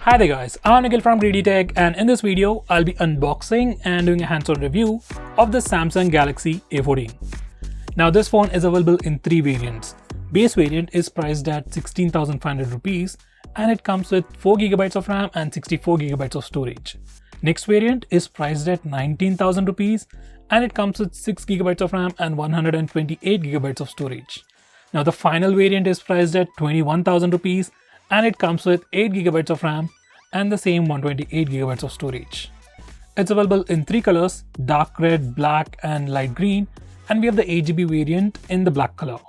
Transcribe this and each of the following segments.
Hi there guys, I'm Nikhil from GreedyTech, and in this video I'll be unboxing and doing a hands-on review of the Samsung Galaxy A14. Now this phone is available in three variants. Base variant is priced at 16,500 rupees and it comes with 4GB of RAM and 64GB of storage. Next variant is priced at 19,000 rupees and it comes with 6GB of RAM and 128GB of storage. Now the final variant is priced at 21,000 rupees and it comes with 8GB of RAM and the same 128GB of storage. It's available in three colors: dark red, black and light green, and we have the 8GB variant in the black color.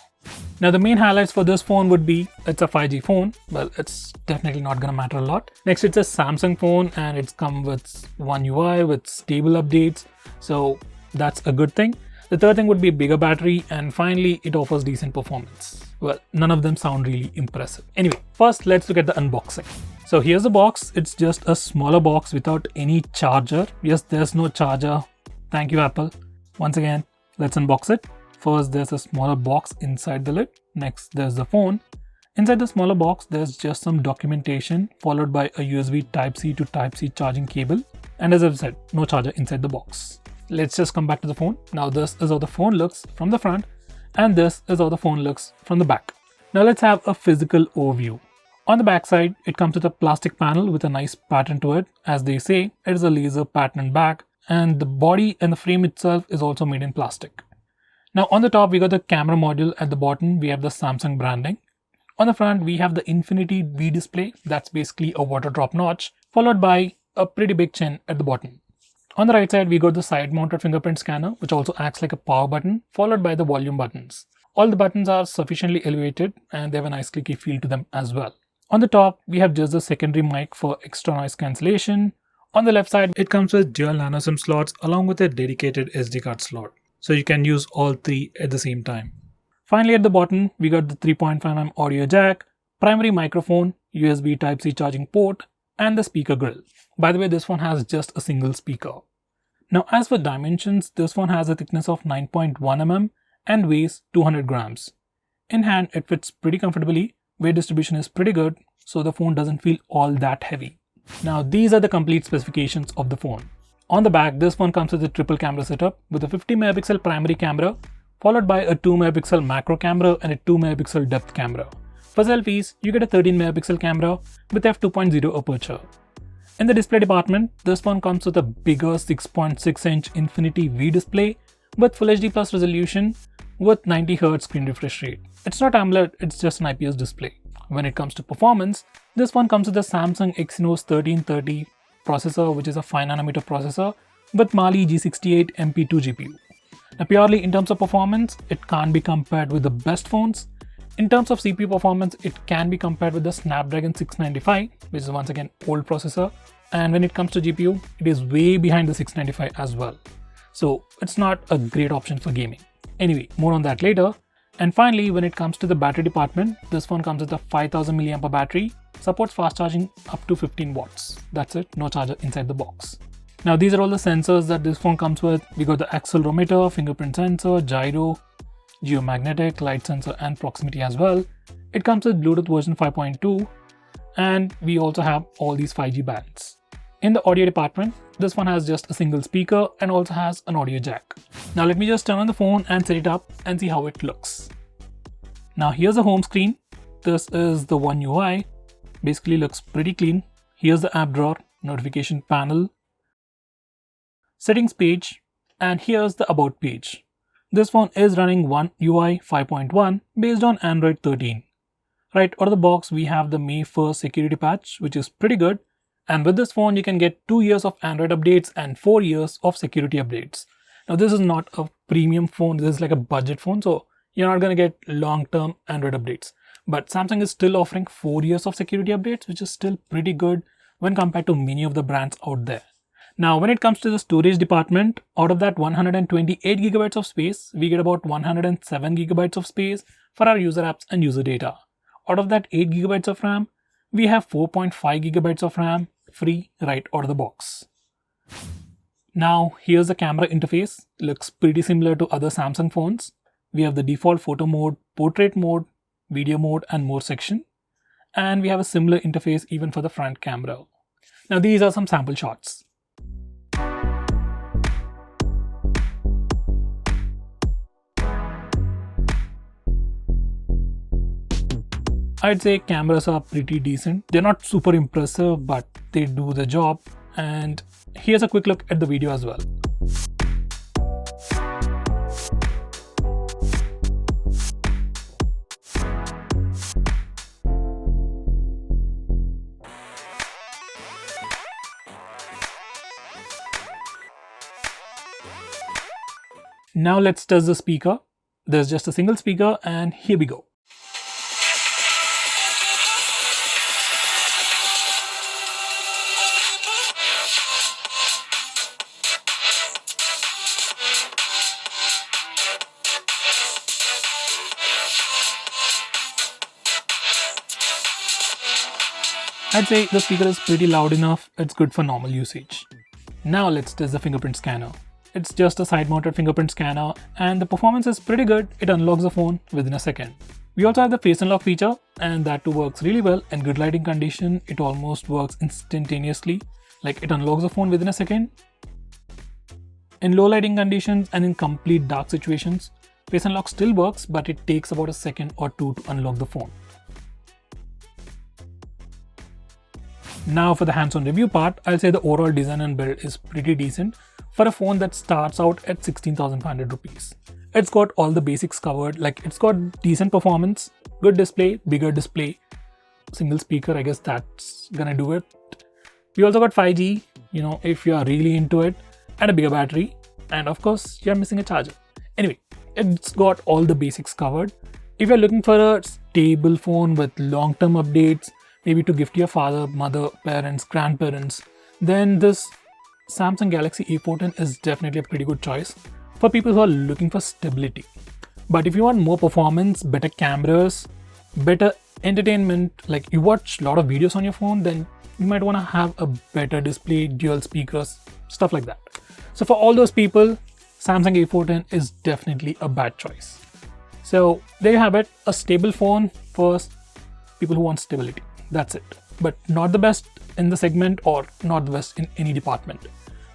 Now the main highlights for this phone would be it's a 5G phone. Well, it's definitely not gonna matter a lot. Next, it's a Samsung phone and it's come with One UI with stable updates, so that's a good thing. The third thing would be bigger battery, and finally it offers decent performance. Well, none of them sound really impressive. Anyway, first let's look at the unboxing. So here's the box. It's just a smaller box without any charger. Yes, there's no charger. Thank you, Apple. Once again, let's unbox it. First, there's a smaller box inside the lid. Next, there's the phone. Inside the smaller box, there's just some documentation followed by a USB Type-C to Type-C charging cable. And as I've said, no charger inside the box. Let's just come back to the phone. Now this is how the phone looks from the front and this is how the phone looks from the back. Now let's have a physical overview. On the back side, it comes with a plastic panel with a nice pattern to it. As they say, it is a laser pattern back, and the body and the frame itself is also made in plastic. Now on the top, we got the camera module. At the bottom, we have the Samsung branding. On the front, we have the Infinity V display. That's basically a water drop notch, followed by a pretty big chin at the bottom. On the right side, we got the side-mounted fingerprint scanner, which also acts like a power button, followed by the volume buttons. All the buttons are sufficiently elevated and they have a nice clicky feel to them as well. On the top, we have just the secondary mic for extra noise cancellation. On the left side, it comes with dual nano SIM slots along with a dedicated SD card slot. So you can use all three at the same time. Finally, at the bottom, we got the 3.5mm audio jack, primary microphone, USB Type-C charging port, and the speaker grill. By the way, this phone has just a single speaker. Now as for dimensions, this phone has a thickness of 9.1mm and weighs 200 grams. In hand, it fits pretty comfortably. Weight distribution is pretty good, so the phone doesn't feel all that heavy. Now these are the complete specifications of the phone. On the back, this phone comes with a triple camera setup with a 50MP primary camera, followed by a 2MP macro camera and a 2MP depth camera. For selfies, you get a 13MP camera with f2.0 aperture. In the display department, this phone comes with a bigger 6.6-inch Infinity V display with Full HD Plus resolution with 90Hz screen refresh rate. It's not AMOLED, it's just an IPS display. When it comes to performance, this phone comes with a Samsung Exynos 1330 processor, which is a 5nm processor with Mali G68 MP2 GPU. Now purely in terms of performance, it can't be compared with the best phones. In terms of CPU performance, it can be compared with the Snapdragon 695, which is once again old processor. And when it comes to GPU, it is way behind the 695 as well. So it's not a great option for gaming. Anyway, more on that later. And finally, when it comes to the battery department, this phone comes with a 5000 mAh battery, supports fast charging up to 15 watts. That's it, no charger inside the box. Now these are all the sensors that this phone comes with. We got the accelerometer, fingerprint sensor, gyro, geomagnetic, light sensor and proximity as well. It comes with Bluetooth version 5.2 and we also have all these 5G bands. In the audio department, this one has just a single speaker and also has an audio jack. Now let me just turn on the phone and set it up and see how it looks. Now here's the home screen. This is the One UI. Basically looks pretty clean. Here's the app drawer, notification panel, settings page, and here's the about page. This phone is running One UI 5.1 based on Android 13. Right out of the box, we have the May 1st security patch, which is pretty good. And with this phone, you can get 2 years of Android updates and 4 years of security updates. Now, this is not a premium phone. This is like a budget phone. So you're not going to get long-term Android updates. But Samsung is still offering 4 years of security updates, which is still pretty good when compared to many of the brands out there. Now, when it comes to the storage department, out of that 128GB of space, we get about 107GB of space for our user apps and user data. Out of that 8GB of RAM, we have 4.5GB of RAM free right out of the box. Now, here's the camera interface. Looks pretty similar to other Samsung phones. We have the default photo mode, portrait mode, video mode and more section. and we have a similar interface even for the front camera. Now these are some sample shots. I'd say cameras are pretty decent. They're not super impressive, but they do the job. And here's a quick look at the video as well. Now let's test the speaker. There's just a single speaker, and here we go. I'd say the speaker is pretty loud enough, it's good for normal usage. Now let's test the fingerprint scanner. It's just a side-mounted fingerprint scanner and the performance is pretty good. It unlocks the phone within a second. We also have the face unlock feature, and that too works really well. In good lighting condition, it almost works instantaneously, like it unlocks the phone within a second. In low lighting conditions and in complete dark situations, face unlock still works, but it takes about a second or two to unlock the phone. Now for the hands-on review part, I'll say the overall design and build is pretty decent for a phone that starts out at 16,500 rupees. It's got all the basics covered, like it's got decent performance, good display, bigger display, single speaker, I guess that's gonna do it. We also got 5G, if you are really into it, and a bigger battery, and of course you're missing a charger. Anyway, it's got all the basics covered. If you're looking for a stable phone with long-term updates, maybe to gift your father, mother, parents, grandparents, then this Samsung Galaxy A14 is definitely a pretty good choice for people who are looking for stability. But if you want more performance, better cameras, better entertainment, like you watch a lot of videos on your phone, then you might want to have a better display, dual speakers, stuff like that. So for all those people, Samsung A14 is definitely a bad choice. So there you have it, a stable phone for people who want stability. That's it. But not the best in the segment or not the best in any department.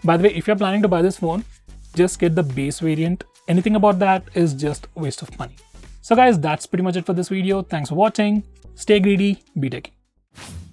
By the way, if you're planning to buy this phone, just get the base variant. Anything about that is just a waste of money. So guys, that's pretty much it for this video. Thanks for watching. Stay greedy, be techy.